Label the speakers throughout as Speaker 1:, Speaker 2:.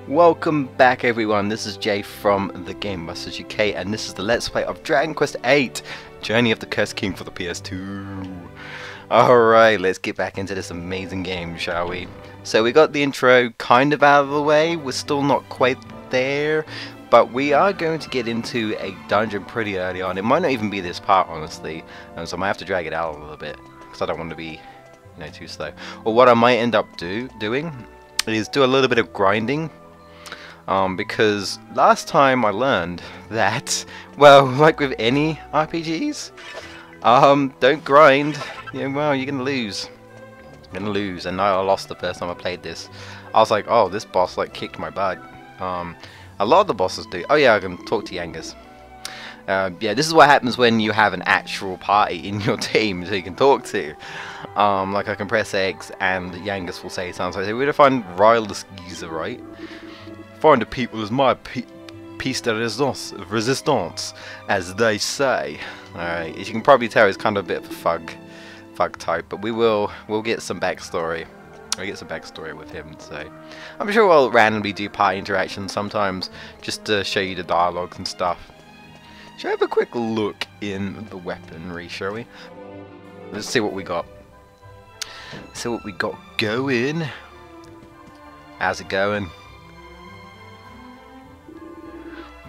Speaker 1: Welcome back everyone, this is Jay from the GamebustersUK and this is the Let's Play of Dragon Quest VIII Journey of the Cursed King for the PS2. Alright, let's get back into this amazing game, shall we? So we got the intro kind of out of the way, we're still not quite there, but we are going to get into a dungeon pretty early on. It might not even be this part, honestly, so I might have to drag it out a little bit, because I don't want to be, too slow. Or what I might end up doing is do a little bit of grinding. Because last time I learned that, well, like with any RPGs, don't grind. Well, you're gonna lose. You're gonna lose, and I lost the first time I played this. I was like, oh, this boss like kicked my butt. A lot of the bosses do. Oh yeah, I can talk to Yangas. Yeah, this is what happens when you have an actual party in your team so you can talk to. Like I can press X and Yangas will say something. So we're gonna find Rylus geezer, right? Find the people is my piece de resistance, as they say. Alright, as you can probably tell, he's kind of a bit of a thug type, but we'll get some backstory. We'll get some backstory with him, so I'm sure we'll randomly do party interactions sometimes, just to show you the dialogues and stuff. Shall we have a quick look in the weaponry, shall we? Let's see what we got. See what we got going. How's it going?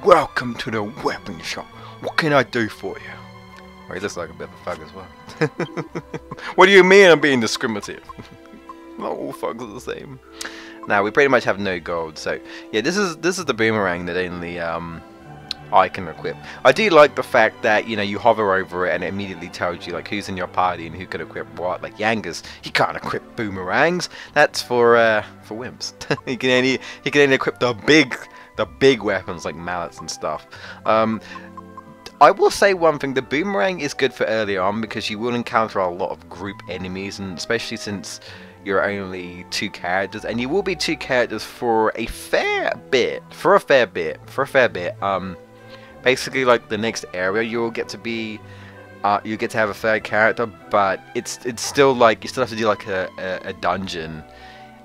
Speaker 1: Welcome to the weapon shop. What can I do for you? Well, he looks like a bit of a thug as well. What do you mean I'm being discriminative? Not all thugs are the same. Now we pretty much have no gold, so yeah, this is the boomerang that only I can equip. I do like the fact that you hover over it and it immediately tells you like who's in your party and who can equip what. Like Yangas, he can't equip boomerangs. That's for wimps. he can only equip the big weapons like mallets and stuff. I will say one thing, the boomerang is good for early on because you will encounter a lot of group enemies, and especially since you're only 2 characters, and you will be 2 characters for a fair bit. Basically, like the next area, you'll get to be, you get to have a third character, but it's still like you still have to do like a dungeon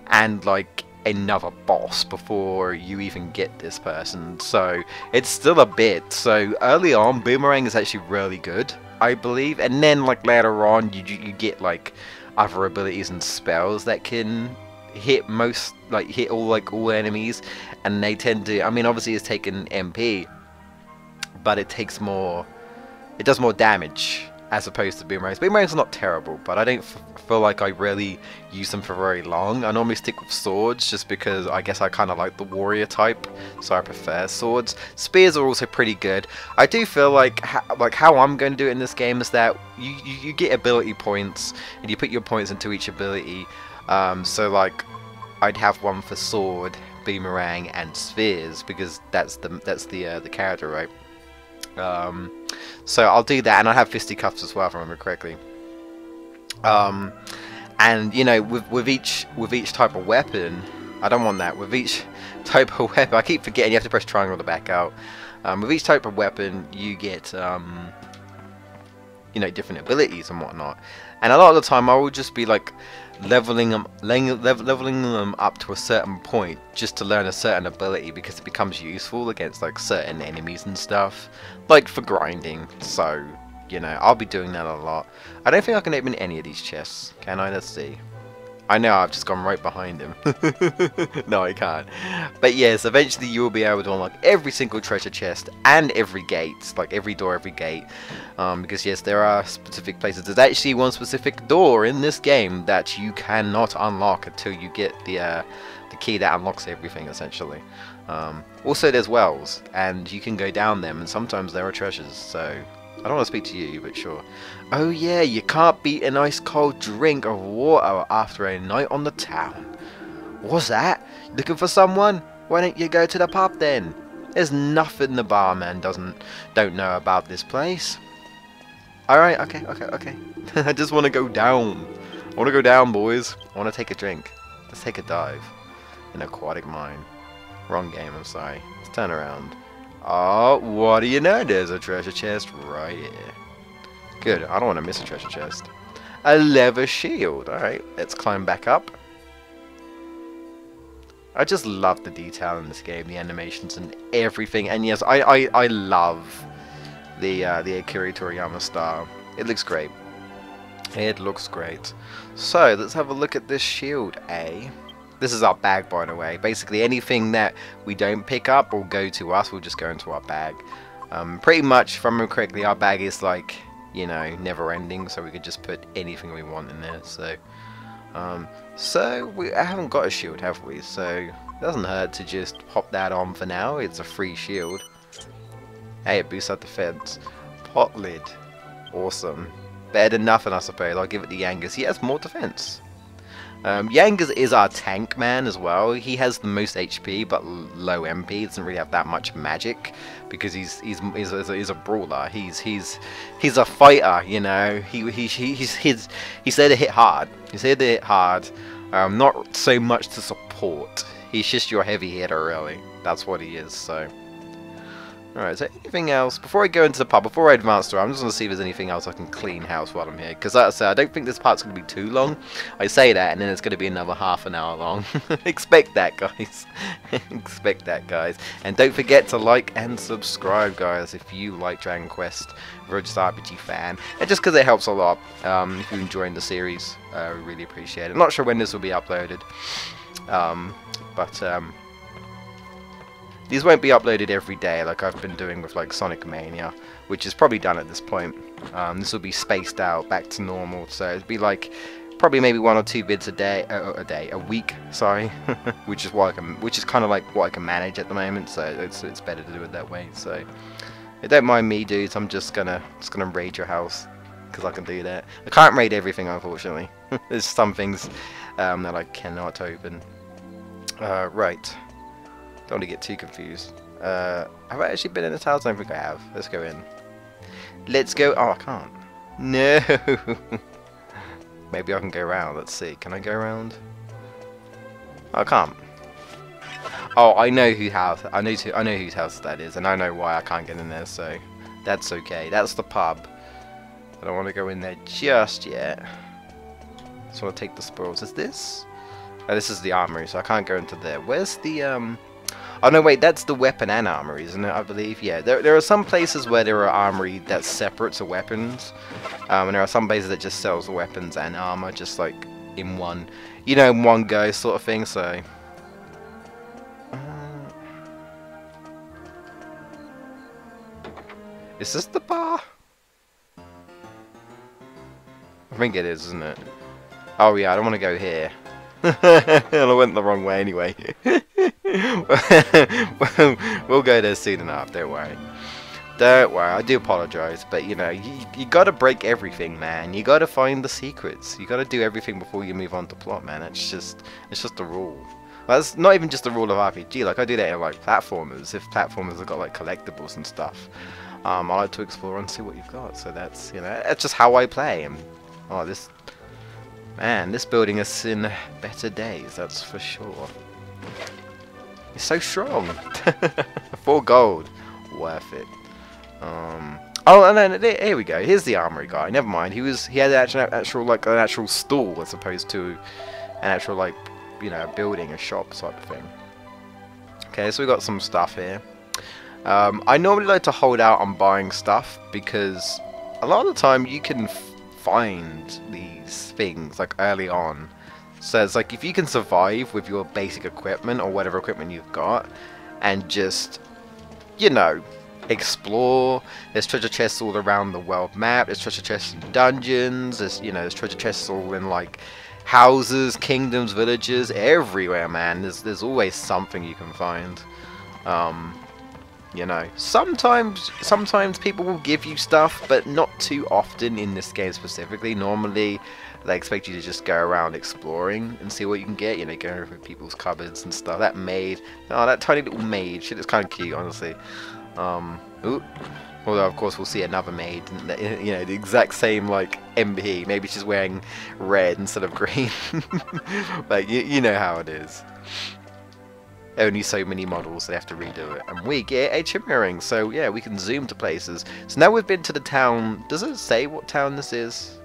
Speaker 1: and like another boss before you even get this person, so it's still a bit. So early on, boomerang is actually really good, I believe, and then like later on, you get like other abilities and spells that can hit all enemies, and they tend to. I mean, obviously, it's taken MP. But it does more damage as opposed to boomerangs. Boomerangs are not terrible, but I don't feel like I really use them for very long. I normally stick with swords just because I guess I kind of like the warrior type, so I prefer swords. Spears are also pretty good. I do feel like how I'm going to do it in this game is that you get ability points and you put your points into each ability. So like I'd have one for sword, boomerang, and spears because that's the character, right? So I'll do that, and I have fisticuffs as well, if I remember correctly. And with each type of weapon, I don't want that. With each type of weapon, I keep forgetting you have to press triangle to back out. With each type of weapon, you get different abilities and whatnot. And a lot of the time, I will just be like leveling them up to a certain point just to learn a certain ability because it becomes useful against like certain enemies and stuff, like for grinding. So I'll be doing that a lot. I don't think I can open any of these chests, can I? Let's see. I know I've just gone right behind him. No, I can't. But yes, eventually you will be able to unlock every single treasure chest and every gate, like every door, every gate. Because yes, there are specific places. There's actually one specific door in this game that you cannot unlock until you get the key that unlocks everything, essentially. Also, there's wells, and you can go down them, and sometimes there are treasures. So I don't want to speak to you, but sure. Oh yeah, you can't beat an ice cold drink of water after a night on the town. What's that? Looking for someone? Why don't you go to the pub then? There's nothing the barman don't know about this place. Alright, okay. I just want to go down. I want to go down, boys. I want to take a drink. Let's take a dive. An aquatic mine. Wrong game, I'm sorry. Let's turn around. Oh, what do you know? There's a treasure chest right here. Good, I don't want to miss a treasure chest. A leather shield. Alright, let's climb back up. I just love the detail in this game, the animations and everything. And yes, I love the Akira Toriyama style. It looks great. It looks great. So let's have a look at this shield, eh? This is our bag, by the way. Basically, anything that we don't pick up or go to us will just go into our bag. Pretty much, if I remember correctly, our bag is like, you know, never ending, so we could just put anything we want in there. So, we haven't got a shield, have we? So it doesn't hurt to just pop that on for now. It's a free shield. Hey, it boosts our defense. Pot lid, awesome. Better than nothing, I suppose. I'll give it to Yangas. He has more defense. Yangas is our tank man as well. He has the most HP but low MP. He doesn't really have that much magic because he's a brawler. He's a fighter, you know. He's there to hit hard. He's here to hit hard. Not so much to support. He's just your heavy hitter, really. That's what he is. So. Alright, so anything else? Before I go into the pub, before I advance through, I'm just going to see if there's anything else I can clean house while I'm here. Because like I said, I don't think this part's going to be too long. I say that, and then it's going to be another half an hour long. Expect that, guys. Expect that, guys. And don't forget to like and subscribe, guys, if you like Dragon Quest, if you're just an RPG fan. And just because it helps a lot, if you're enjoying the series, I really appreciate it. I'm not sure when this will be uploaded. These won't be uploaded every day like I've been doing with like Sonic Mania, which is probably done at this point. This will be spaced out back to normal, so it'd be like probably maybe 1 or 2 vids a week, sorry, which is kind of like what I can manage at the moment. So it's better to do it that way. So don't mind me, dudes. I'm just gonna raid your house because I can do that. I can't raid everything, unfortunately. There's some things that I cannot open. Right. Don't want to get too confused. Have I actually been in this house? I don't think I have. Let's go in. Let's go. Oh, I can't. No. Maybe I can go around. Let's see. Can I go around? Oh, I can't. Oh, I know whose house. I know whose house that is, and I know why I can't get in there. So that's okay. That's the pub. I don't want to go in there just yet. Just want to take the spoils. Is this? Oh, this is the armory, so I can't go into there. Where's the Oh no, wait, that's the weapon and armory, isn't it? I believe, yeah. There are some places where there are armory that's separate to weapons, and there are some places that just sells weapons and armor, just like in one, you know, in one go sort of thing. So, is this the bar? I think it is, isn't it? Oh yeah, I don't want to go here. I went the wrong way anyway. We'll go there soon enough, don't worry. Don't worry, I do apologize, but you know, you gotta break everything, man. You gotta find the secrets. You gotta do everything before you move on to plot, man. It's just the rule. Well, that's not even just the rule of RPG. Like, I do that in like platformers. If platformers have got like collectibles and stuff, I like to explore and see what you've got. So that's, you know, that's just how I play. And oh, this building has seen better days, that's for sure. It's so strong. 4 gold, worth it. Oh, and then here we go. Here's the armory guy. Never mind. He had an actual stall as opposed to an actual, like, you know, building, a shop type of thing. Okay, so we got some stuff here. I normally like to hold out on buying stuff because a lot of the time you can find these things like early on. So it's like if you can survive with your basic equipment or whatever equipment you've got and just, you know, explore. There's treasure chests all around the world map. There's treasure chests in dungeons. There's treasure chests all in like houses, kingdoms, villages, everywhere, man. There's always something you can find. You know, sometimes people will give you stuff, but not too often in this game specifically. Normally, they expect you to just go around exploring and see what you can get. You know, going over people's cupboards and stuff. That maid, oh, that tiny little maid, shit, is kind of cute, honestly. Ooh. Although, of course, we'll see another maid, you know, the exact same, like, MP. Maybe she's wearing red instead of green. Like, you know how it is. Only so many models, they have to redo it. And we get a shimmering, so yeah, we can zoom to places. So now we've been to the town. Does it say what town this is?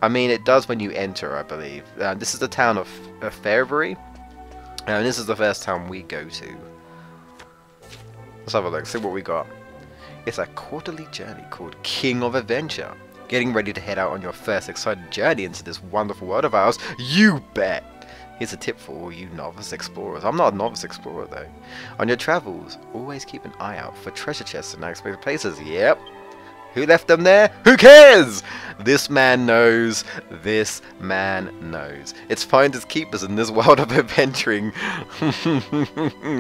Speaker 1: I mean, it does when you enter, I believe. This is the town of Fairbury. And this is the first town we go to. Let's have a look, see what we got. It's a quarterly journey called King of Adventure. Getting ready to head out on your first exciting journey into this wonderful world of ours? You bet! Here's a tip for all you novice explorers. I'm not a novice explorer though. On your travels, always keep an eye out for treasure chests in unexpected places. Yep. Who left them there? Who cares? This man knows. This man knows. It's finders keepers in this world of adventuring.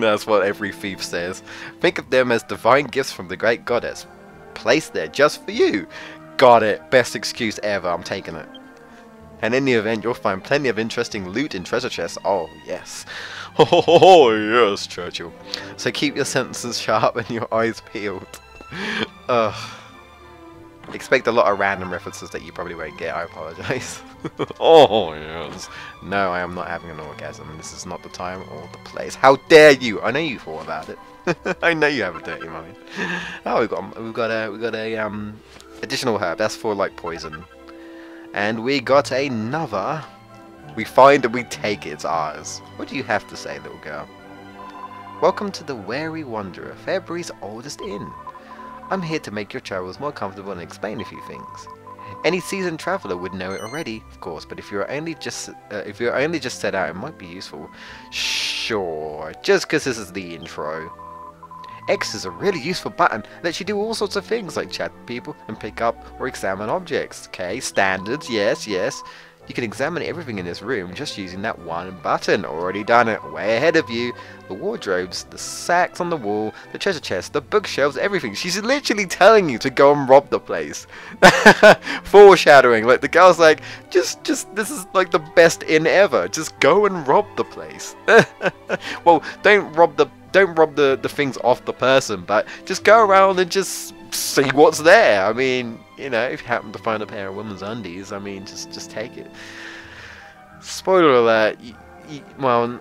Speaker 1: That's what every thief says. Think of them as divine gifts from the great goddess. Placed there just for you. Got it. Best excuse ever. I'm taking it. And in the event, you'll find plenty of interesting loot in treasure chests. Oh, yes. Oh, yes, Churchill. So keep your senses sharp and your eyes peeled. Ugh. Expect a lot of random references that you probably won't get. I apologize. Oh, yes. No, I am not having an orgasm. This is not the time or the place. How dare you? I know you thought about it. I know you have a dirty mind. Oh, we've got a additional herb. That's for like poison. And we got another. We find and we take it. It's ours. What do you have to say, little girl? Welcome to the Weary Wanderer, February's oldest inn. I'm here to make your travels more comfortable and explain a few things. Any seasoned traveler would know it already, of course, but if you're only just set out, it might be useful. Sure, just because this is the intro. X is a really useful button that lets you do all sorts of things like chat with people and pick up or examine objects. Okay, standards, yes, yes. You can examine everything in this room just using that one button. Already done it. Way ahead of you. The wardrobes, the sacks on the wall, the treasure chest, the bookshelves, everything. She's literally telling you to go and rob the place. Foreshadowing. Like the girl's like, just this is like the best inn ever. Just go and rob the place. Well, don't rob the things off the person, but just go around and just see what's there. I mean, you know, if you happen to find a pair of women's undies, I mean, just take it. Spoiler alert, well,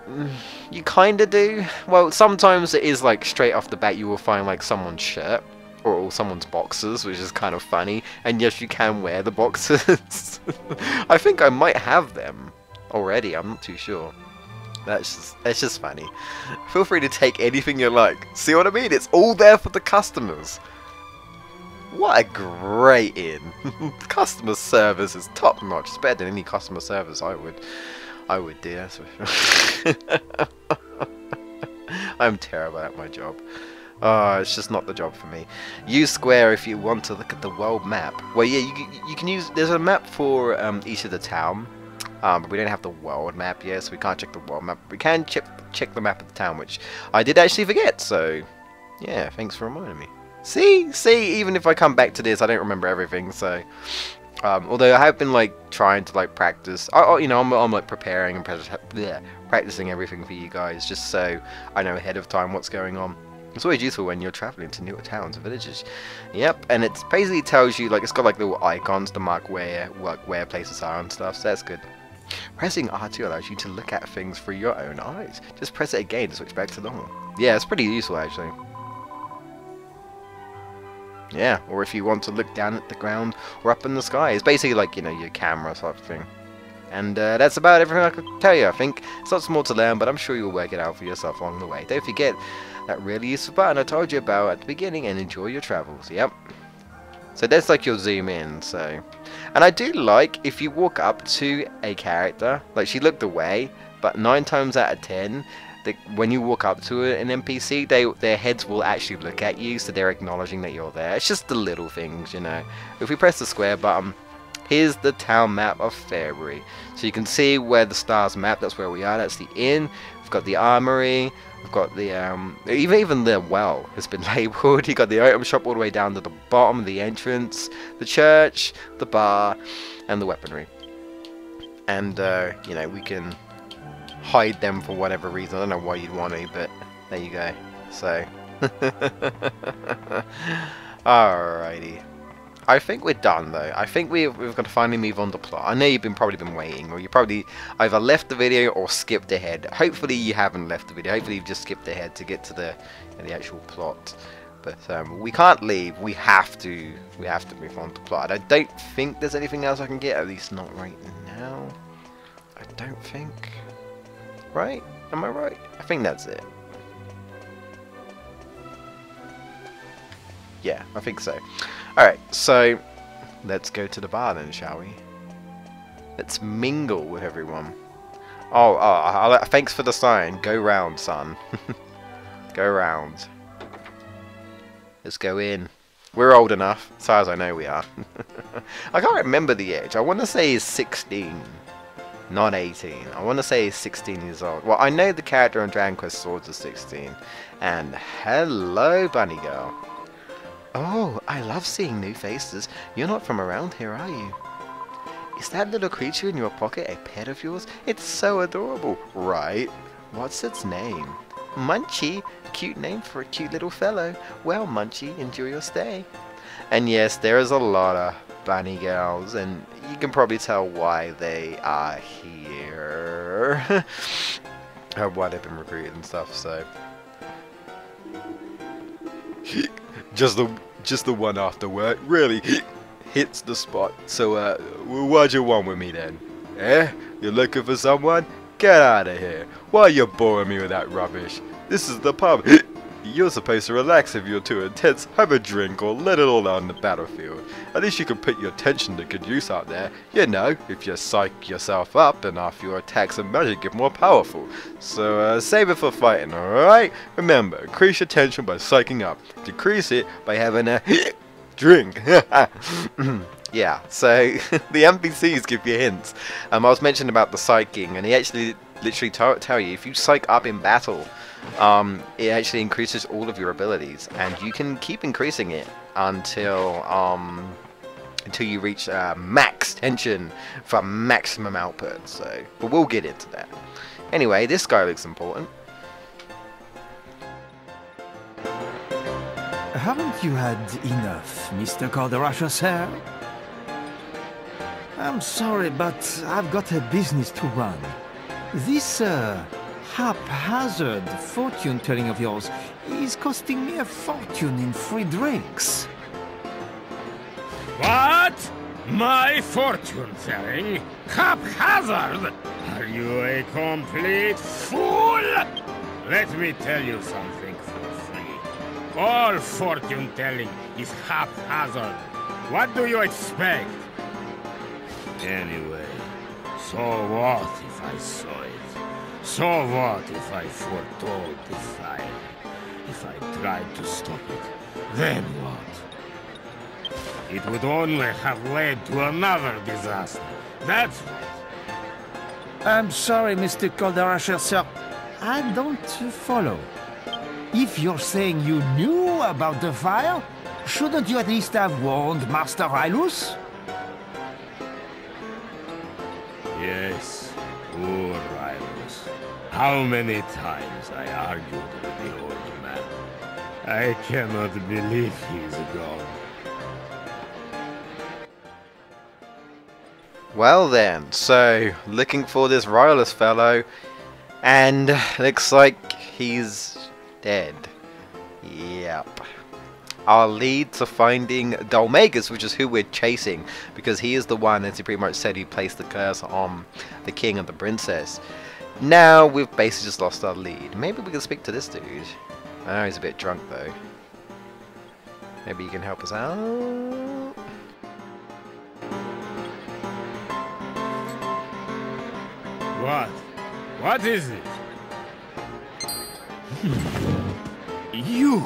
Speaker 1: you kind of do. Well, sometimes it is like straight off the bat you will find like someone's shirt or someone's boxers, which is kind of funny. And yes, you can wear the boxers. I think I might have them already, I'm not too sure. It's just funny. Feel free to take anything you like. See what I mean? It's all there for the customers. What a great inn. Customer service is top notch. It's better than any customer service I would do, that's for sure. I'm terrible at my job. It's just not the job for me. Use square if you want to look at the world map. Well, yeah, you can use. There's a map for each of the town. But we don't have the world map yet, so we can't check the world map. We can check the map of the town, which I did actually forget. So, yeah, thanks for reminding me. See, even if I come back to this, I don't remember everything. So, although I have been like trying to like practice, you know, I'm like preparing and practicing everything for you guys, just so I know ahead of time what's going on. It's always useful when you're traveling to newer towns and villages. Yep, and it basically tells you, like, it's got like little icons to mark where places are and stuff. So that's good. Pressing R2 allows you to look at things through your own eyes. Just press it again to switch back to normal. Yeah, it's pretty useful actually. Yeah, or if you want to look down at the ground or up in the sky. It's basically like, you know, your camera sort of thing. And that's about everything I could tell you, I think. It's lots more to learn, but I'm sure you'll work it out for yourself along the way. Don't forget that really useful button I told you about at the beginning, and enjoy your travels. Yep. So that's like your zoom in, so. And I do like if you walk up to a character, like she looked away, but 9 times out of 10, when you walk up to an NPC, their heads will actually look at you, so they're acknowledging that you're there. It's just the little things, you know. If we press the square button, here's the town map of February. So you can see where the stars map, that's where we are, that's the inn. We've got the armory, we've got the, even the well has been labelled. You got the item shop all the way down to the bottom, the entrance, the church, the bar, and the weaponry. And, you know, we can hide them for whatever reason. I don't know why you'd want to, but there you go. So, alrighty. I think we're done though. I think we've got to finally move on to plot. I know you've probably been waiting, or you probably either left the video or skipped ahead. Hopefully you haven't left the video. Hopefully you've just skipped ahead to get to the actual plot. But we can't leave. We have to move on to plot. I don't think there's anything else I can get. At least not right now. I don't think. right? Am I right? I think that's it. Yeah, I think so. Alright, so let's go to the bar then, shall we? Let's mingle with everyone. Thanks for the sign. Go round, son. Go round. Let's go in. We're old enough, as far as I know we are. I can't remember the age. I want to say he's 16, not 18. I want to say he's 16 years old. Well, I know the character on Dragon Quest Swords is 16. And hello, bunny girl. Oh, I love seeing new faces. You're not from around here, are you? Is that little creature in your pocket a pet of yours? It's so adorable, right? What's its name? Munchie. Cute name for a cute little fellow. Well, Munchie, enjoy your stay. And yes, there is a lot of bunny girls, and you can probably tell why they are here. Or why they've been recruited and stuff, so. Just the one after work really hits the spot. So what'd you want with me then? Eh? You're looking for someone? Get out of here. Why are you boring me with that rubbish? This is the pub. You're supposed to relax. If you're too intense, have a drink or let it all out on the battlefield. At least you can put your attention to good use out there. You know, if you psych yourself up, enough your attacks and magic get more powerful. So save it for fighting, alright? Remember, increase your tension by psyching up. Decrease it by having a drink. Yeah, so the NPCs give you hints. I was mentioning about the psyching, and he actually literally tell you if you psych up in battle, it actually increases all of your abilities, and you can keep increasing it until you reach max tension for maximum output. So, but we'll get into that. Anyway, this guy looks important.
Speaker 2: Haven't you had enough, Mr. Calderasha, sir? I'm sorry, but I've got a business to run. This haphazard fortune-telling of yours is costing me a fortune in free drinks.
Speaker 3: What? My fortune-telling? Haphazard? Are you a complete fool? Let me tell you something for free. All fortune-telling is haphazard. What do you expect? Anyway, so what if I saw it? So what if I foretold the fire? If I tried to stop it, then what? It would only have led to another disaster. That's right.
Speaker 2: I'm sorry, Mr. Calderasha, sir. I don't follow. If you're saying you knew about the fire, shouldn't you at least have warned Master Rylus?
Speaker 3: Yes, poor Rylus. How many times I argued with the old man. I cannot believe he's gone.
Speaker 1: Well then, so looking for this Rylus fellow, and looks like he's dead. Yep. Our lead to finding Doulmagus, which is who we're chasing, because he is the one, as he pretty much said, who placed the curse on the king and the princess. Now we've basically just lost our lead. Maybe we can speak to this dude. I know he's a bit drunk though. Maybe you can help us out.
Speaker 3: What? What is it? You!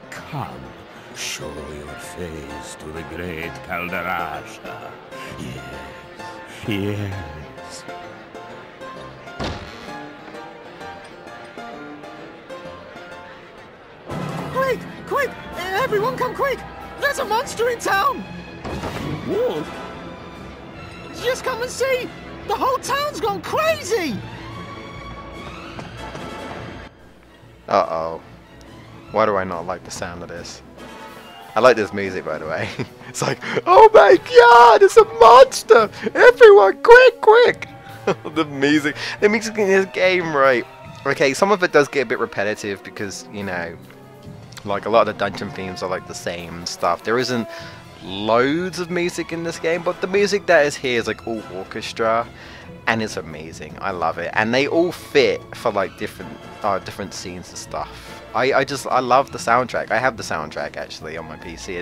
Speaker 3: Come, show your face to the great Calderasha. Yes, yes.
Speaker 2: Quick! Quick! Everyone come quick! There's a monster in town!
Speaker 3: What?
Speaker 2: Just come and see! The whole town's gone crazy!
Speaker 1: Uh-oh. Why do I not like the sound of this? I like this music, by the way. It's like, oh my god, it's a monster! Everyone, quick, quick! The music in this game, right? Okay, some of it does get a bit repetitive because, you know, like a lot of the dungeon themes are like the same stuff. There isn't loads of music in this game, but the music that is here is like all orchestra. and it's amazing. I love it, and they all fit for like different scenes and stuff. I love the soundtrack. I have the soundtrack actually on my PC.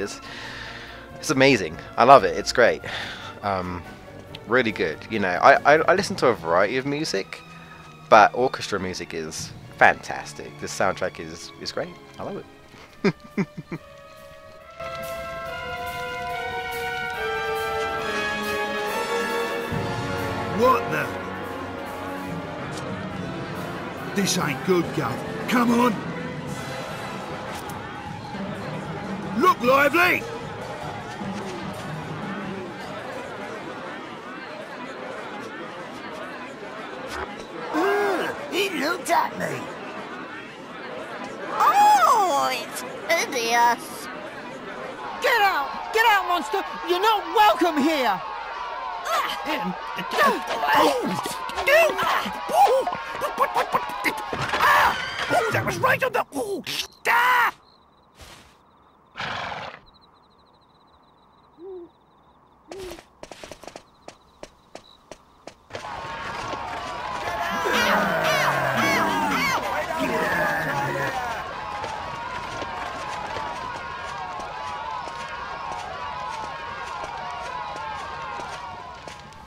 Speaker 1: It's amazing. I love it. It's great. Really good. You know, I listen to a variety of music, but orchestra music is fantastic. This soundtrack is great. I love it.
Speaker 4: What the? This ain't good, Gov. Come on! Look lively!
Speaker 5: He looked at me. Oh, it's hideous.
Speaker 2: Get out! Get out, monster! You're not welcome here!
Speaker 4: That was right on the...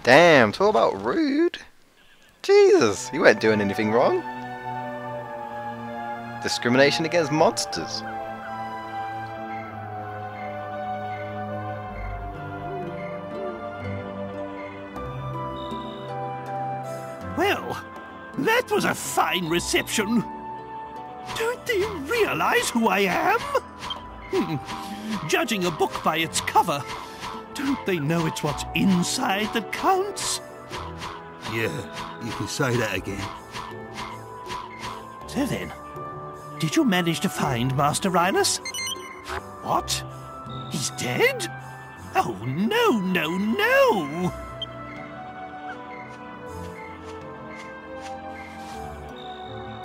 Speaker 1: Damn, talk about rude. Jesus, you weren't doing anything wrong. Discrimination against monsters.
Speaker 4: Well, that was a fine reception. Don't they realize who I am? Judging a book by its cover, don't they know it's what's inside that counts?
Speaker 3: Yeah, you can say that again.
Speaker 4: So then, did you manage to find Master Rylus? What? He's dead? Oh, no, no, no!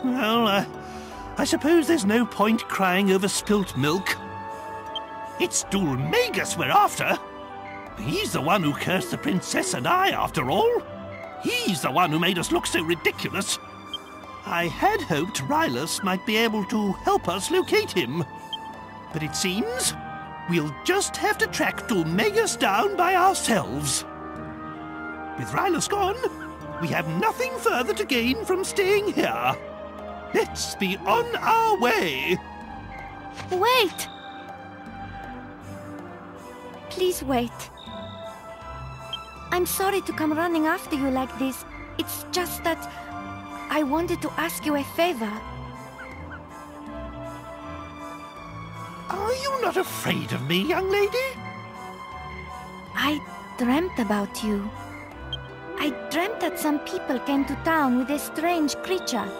Speaker 4: Well, I suppose there's no point crying over spilt milk. It's Doulmagus we're after. He's the one who cursed the princess and I, after all. He's the one who made us look so ridiculous. I had hoped Rylus might be able to help us locate him. But it seems we'll just have to track Doulmagus down by ourselves. With Rylus gone, we have nothing further to gain from staying here. Let's be on our way.
Speaker 6: Wait! Please wait. I'm sorry to come running after you like this. It's just that I wanted to ask you a favor.
Speaker 4: Are you not afraid of me, young lady?
Speaker 6: I dreamt about you. I dreamt that some people came to town with a strange creature.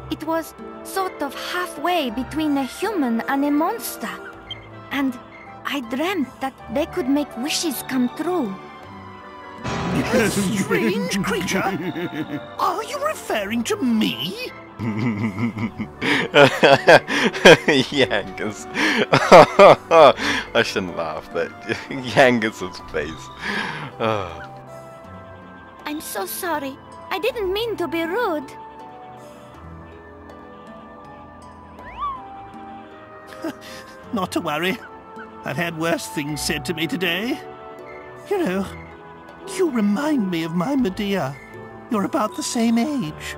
Speaker 6: It was sort of halfway between a human and a monster. And I dreamt that they could make wishes come true.
Speaker 4: A strange creature? Are you referring to me?
Speaker 1: Yangus. I shouldn't laugh, but Yangus's face.
Speaker 6: I'm so sorry. I didn't mean to be rude.
Speaker 4: Not to worry. I've had worse things said to me today. You know, you remind me of my Medea. You're about the same age.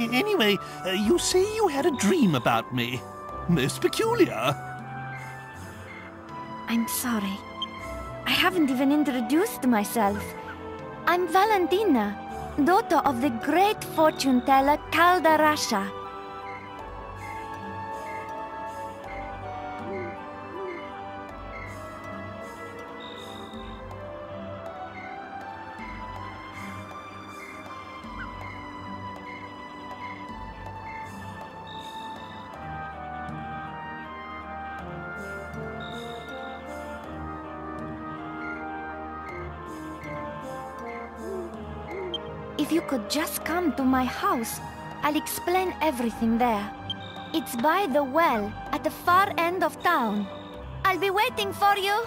Speaker 4: Anyway, you say you had a dream about me. Most peculiar.
Speaker 6: I'm sorry. I haven't even introduced myself. I'm Valentina, daughter of the great fortune teller Caldarasha. If you could just come to my house, I'll explain everything there. It's by the well, at the far end of town. I'll be waiting for you.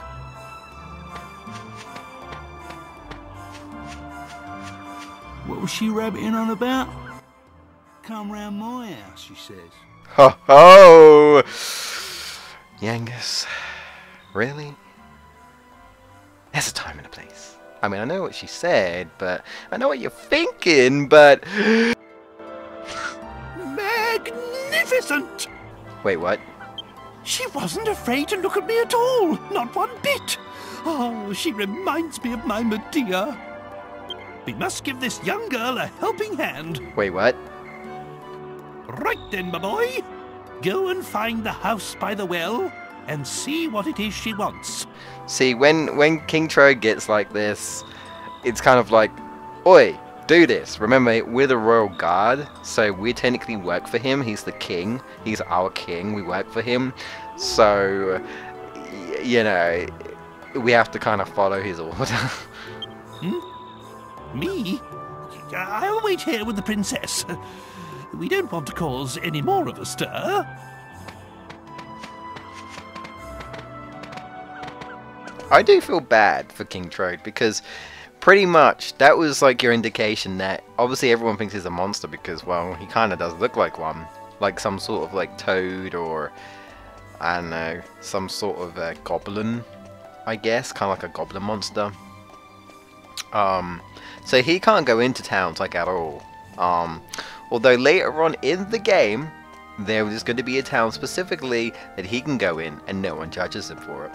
Speaker 4: What was she rabbiting on about? Come round my house, she says.
Speaker 1: Ho ho! Yangus, really? There's a time and a place. I mean, I know what she said, but I know what you're thinking, but...
Speaker 4: Magnificent!
Speaker 1: Wait, what?
Speaker 4: She wasn't afraid to look at me at all, not one bit. Oh, she reminds me of my Medea. We must give this young girl a helping hand.
Speaker 1: Wait, what?
Speaker 4: Right then, my boy. Go and find the house by the well and see what it is she wants.
Speaker 1: See, when King Trode gets like this, it's kind of like, oi, do this. Remember, we're the royal guard, so we technically work for him. He's the king. He's our king. We work for him. So, you know, we have to kind of follow his order.
Speaker 4: Me? I'll wait here with the princess. We don't want to cause any more of a stir.
Speaker 1: I do feel bad for King Trode because pretty much that was like your indication that obviously everyone thinks he's a monster because, well, he kind of does look like one. Like some sort of like toad or, I don't know, some sort of goblin, I guess. Kind of like a goblin monster. So he can't go into towns like at all. Although later on in the game, there is going to be a town specifically that he can go in and no one judges him for it.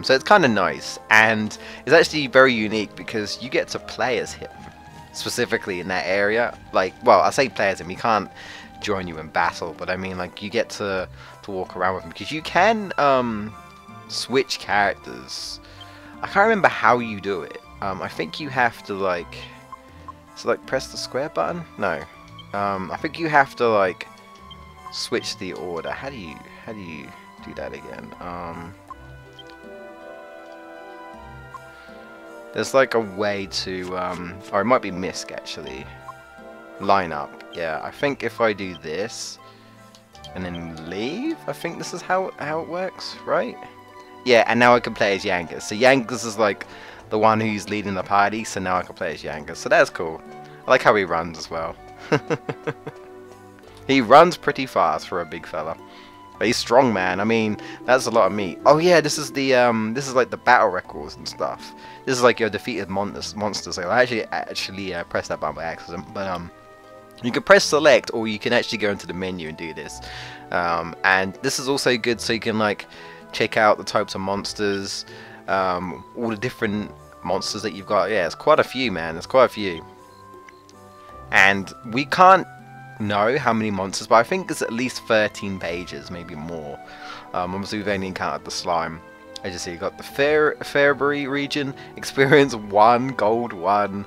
Speaker 1: So it's kind of nice, and it's actually very unique because you get to play as him, specifically in that area. Like, well, I say play as him, he can't join you in battle, but I mean, like, you get to walk around with him, because you can switch characters. I can't remember how you do it. I think you have to, like, so, like, press the square button? No. I think you have to, like, switch the order. How do you do that again? There's like a way to, or it might be MISC actually. Line up. Yeah, I think if I do this and then leave, I think this is how it works, right? Yeah, and now I can play as Yangus. So Yangus is like the one who's leading the party, so now I can play as Yangus. So that's cool. I like how he runs as well. He runs pretty fast for a big fella. But he's strong, man. I mean, that's a lot of meat. Oh yeah, this is the this is like the battle records and stuff. This is like your defeated monsters. So I actually pressed that button by accident. But you can press select, or you can actually go into the menu and do this. And this is also good, so you can like check out the types of monsters, all the different monsters that you've got. Yeah, it's quite a few, man. It's quite a few. And we can't know how many monsters, but I think it's at least 13 pages, maybe more. Obviously we've only encountered the slime. As you see, you got the Fairbury region, experience 1, gold 1.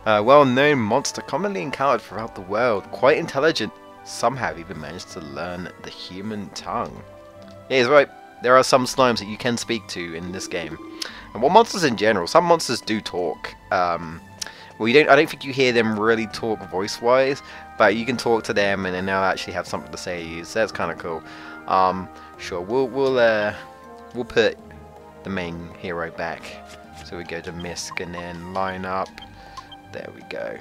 Speaker 1: Well-known monster commonly encountered throughout the world, quite intelligent. Some have even managed to learn the human tongue. Yeah, he's right. There are some slimes that you can speak to in this game. And well, monsters in general, some monsters do talk. Well, I don't think you hear them really talk voice-wise, but you can talk to them and then they'll actually have something to say to you, so that's kind of cool. Sure, we'll put the main hero back. So we go to MISC and then line up. There we go.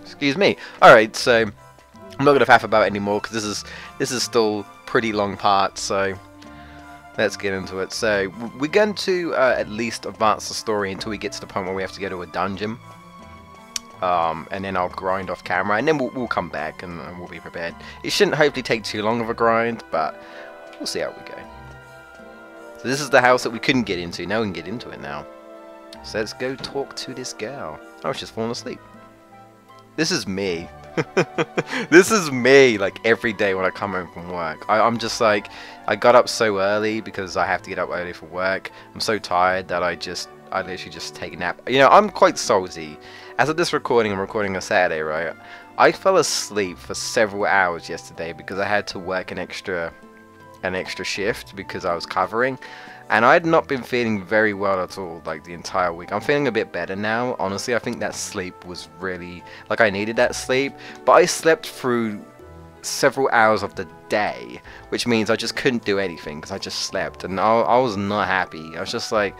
Speaker 1: Excuse me. Alright, so I'm not going to faff about it anymore because this is still pretty long part, so let's get into it. So we're going to at least advance the story until we get to the point where we have to go to a dungeon. And then I'll grind off camera, and then we'll come back and we'll be prepared. It shouldn't hopefully take too long of a grind, but we'll see how we go. So this is the house that we couldn't get into. Now we can get into it now. So let's go talk to this girl. Oh, she's fallen asleep. This is me. This is me, like, every day when I come home from work. I'm just like, I got up so early because I have to get up early for work. I'm so tired that I literally just take a nap. You know, I'm quite salty. As of this recording, I'm recording on Saturday, right? I fell asleep for several hours yesterday because I had to work an extra shift because I was covering. And I had not been feeling very well at all, like, the entire week. I'm feeling a bit better now. Honestly, I think that sleep was really, like, I needed that sleep. But I slept through several hours of the day, which means I just couldn't do anything because I just slept. And I was not happy. I was just like,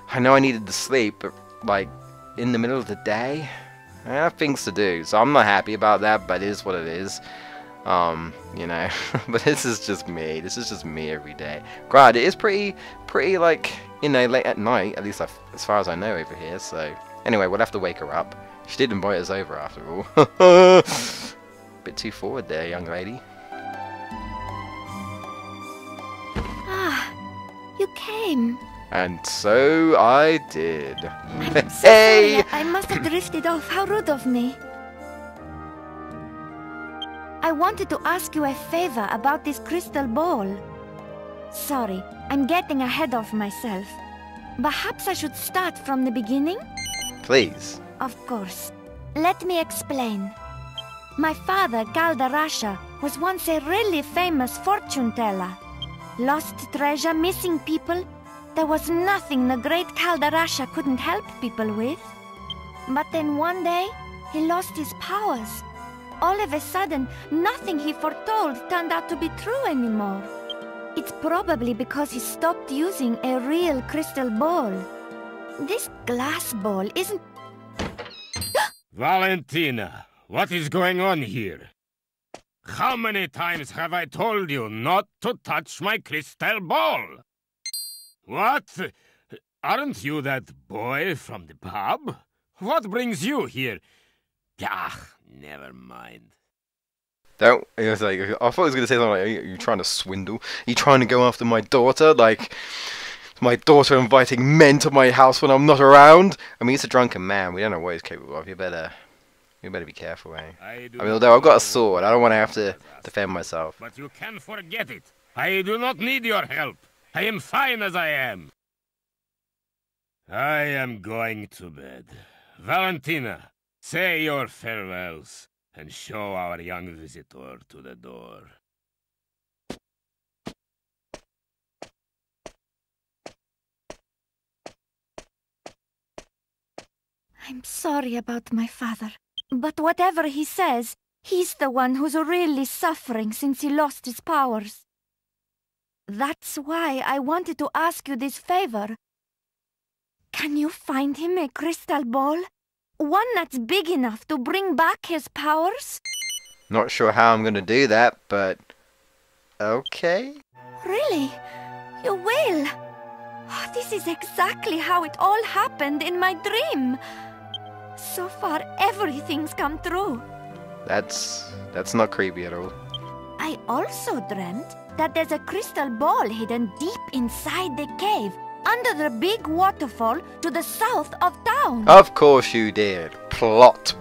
Speaker 1: I know I needed the sleep, but, like, in the middle of the day. I have things to do, so I'm not happy about that, but it is what it is. You know, but this is just me. This is just me every day. Granted, it is pretty like, you know, late at night, at least as far as I know over here. So anyway, we'll have to wake her up. She did invite us over after all. Bit too forward there, young lady.
Speaker 6: Ah, you came.
Speaker 1: And so I did.
Speaker 6: I'm so sorry. I must have drifted off. How rude of me. I wanted to ask you a favor about this crystal ball. Sorry, I'm getting ahead of myself. Perhaps I should start from the beginning?
Speaker 1: Please.
Speaker 6: Of course. Let me explain. My father, Galdarasha, was once a really famous fortune teller. Lost treasure, missing people. There was nothing the great Galdarasha couldn't help people with. But then one day, he lost his powers. All of a sudden, nothing he foretold turned out to be true anymore. It's probably because he stopped using a real crystal ball. This glass ball isn't...
Speaker 3: Valentina, what is going on here? How many times have I told you not to touch my crystal ball? What? Aren't you that boy from the pub? What brings you here? Ah, never mind.
Speaker 1: Don't. It was like, I thought I was going to say something like, are you trying to swindle? Are you trying to go after my daughter? Like, my daughter inviting men to my house when I'm not around? I mean, he's a drunken man. We don't know what he's capable of. You better be careful, eh? I mean, although I've got a sword, I don't want to have to defend myself.
Speaker 3: But you can forget it. I do not need your help. I am fine as I am. I am going to bed. Valentina, say your farewells and show our young visitor to the door.
Speaker 6: I'm sorry about my father, but whatever he says, he's the one who's really suffering since he lost his powers. That's why I wanted to ask you this favor. Can you find him a crystal ball? One that's big enough to bring back his powers?
Speaker 1: Not sure how I'm gonna do that, but... okay.
Speaker 6: Really? You will? Oh, this is exactly how it all happened in my dream. So far, everything's come true.
Speaker 1: That's not creepy at all.
Speaker 6: I also dreamt that there's a crystal ball hidden deep inside the cave, under the big waterfall to the south of town.
Speaker 1: Of course you did. Plot.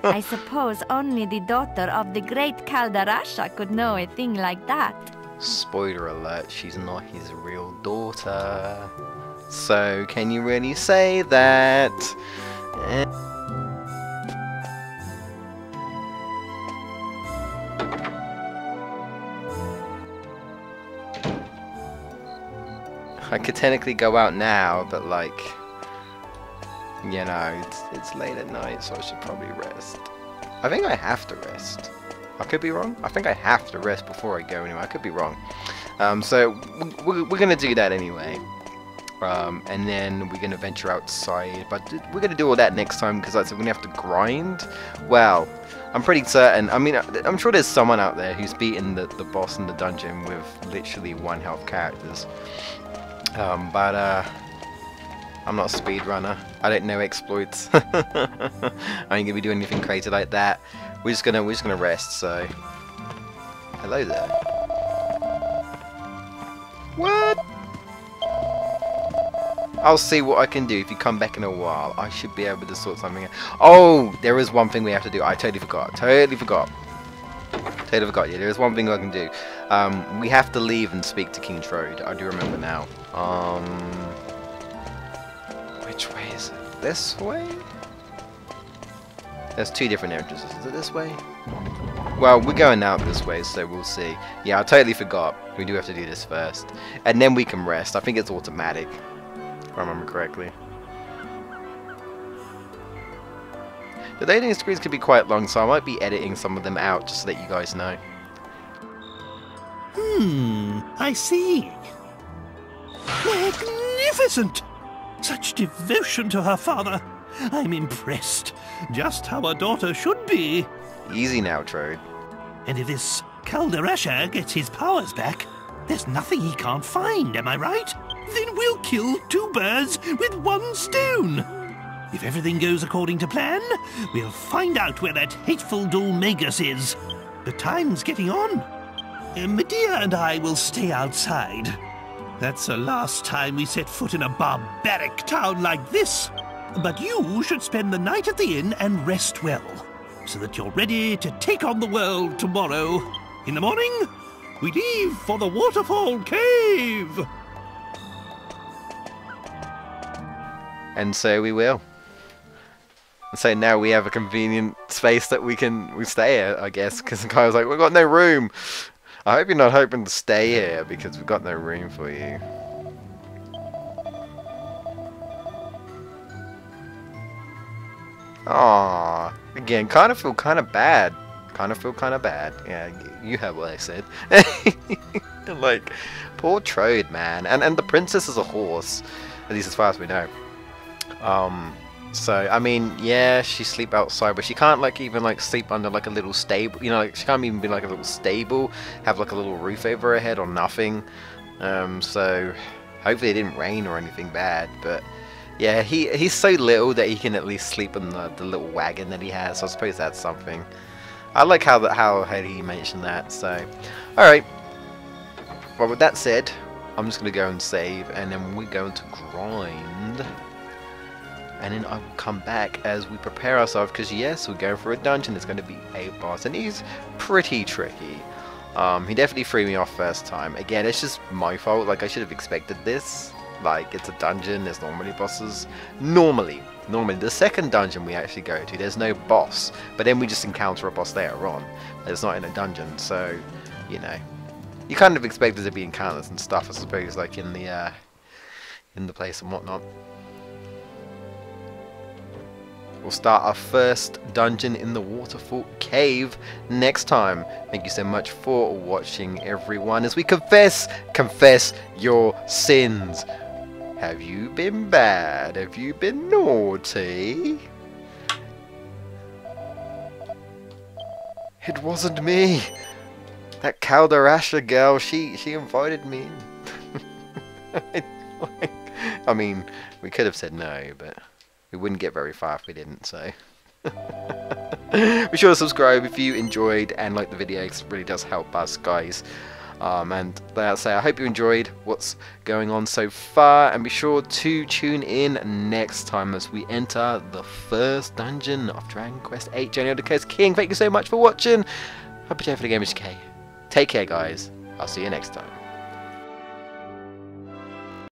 Speaker 6: I suppose only the daughter of the great Galdarasha could know a thing like that.
Speaker 1: Spoiler alert, she's not his real daughter. So, can you really say that? I could technically go out now, but like, you know, it's late at night, so I should probably rest. I think I have to rest. I could be wrong. I think I have to rest before I go anyway. I could be wrong. So we're gonna do that anyway. And then we're gonna venture outside, but we're gonna do all that next time because we're gonna have to grind. Well, I'm pretty certain. I mean, I'm sure there's someone out there who's beaten the boss in the dungeon with literally 1 health characters. But I'm not a speedrunner. I don't know exploits. I ain't gonna be doing anything crazy like that. We're just gonna rest. So, hello there. What? I'll see what I can do if you come back in a while. I should be able to sort something out. Oh, there is one thing we have to do. I totally forgot. Totally forgot. Yeah, there is one thing I can do. We have to leave and speak to King Trode. I do remember now. Which way is it? This way? There's 2 different entrances. Is it this way? Well, we're going out this way, so we'll see. Yeah, I totally forgot. We do have to do this first. And then we can rest. I think it's automatic, if I remember correctly. The loading screens could be quite long, so I might be editing some of them out just to let you guys know.
Speaker 4: I see. Magnificent! Such devotion to her father. I'm impressed. Just how a daughter should be.
Speaker 1: Easy now, Trode.
Speaker 4: And if this Calderasher gets his powers back, there's nothing he can't find, am I right? Then we'll kill two birds with one stone. If everything goes according to plan, we'll find out where that hateful Doulmagus is. The time's getting on. Medea and I will stay outside. That's the last time we set foot in a barbaric town like this. But you should spend the night at the inn and rest well, so that you're ready to take on the world tomorrow. In the morning, we leave for the waterfall cave.
Speaker 1: And so we will. And so now we have a convenient space that we stay at, I guess, because the guy was like, we've got no room. I hope you're not hoping to stay here, because we've got no room for you. Aww. Again, kind of feel kind of bad. Yeah, you heard what I said. Like, poor Trode, man. And the princess is a horse, at least as far as we know. So, I mean, yeah, she sleep outside, but she can't, like, even, like, sleep under, like, a little stable, you know, like, she can't even be, like, a little stable, have, like, a little roof over her head or nothing. So, hopefully it didn't rain or anything bad, but, yeah, he's so little that he can at least sleep in the little wagon that he has, so I suppose that's something. I like how he mentioned that, so, alright. Well, with that said, I'm just going to go and save, and then we're going to grind. And then I will come back as we prepare ourselves, because yes, we're going for a dungeon. It's going to be a boss, and he's pretty tricky. He definitely threw me off first time. Again, it's just my fault. Like, I should have expected this. Like, it's a dungeon. There's normally bosses. Normally, the second dungeon we actually go to, there's no boss. But then we just encounter a boss later on. It's not in a dungeon, so you know, you kind of expect there to be encounters and stuff, I suppose, like in the place and whatnot. We'll start our first dungeon in the waterfall cave next time. Thank you so much for watching, everyone, as we confess your sins. Have you been bad? Have you been naughty? It wasn't me. That Calderasher girl, she invited me in. I mean, we could have said no, but we wouldn't get very far if we didn't, so. Be sure to subscribe if you enjoyed and like the video, because it really does help us, guys. And like I say, I hope you enjoyed what's going on so far, and be sure to tune in next time as we enter the first dungeon of Dragon Quest VIII Journey of the Cursed King. Thank you so much for watching. Hope you enjoyed for the GamebustersUK. Take care, guys. I'll see you next time.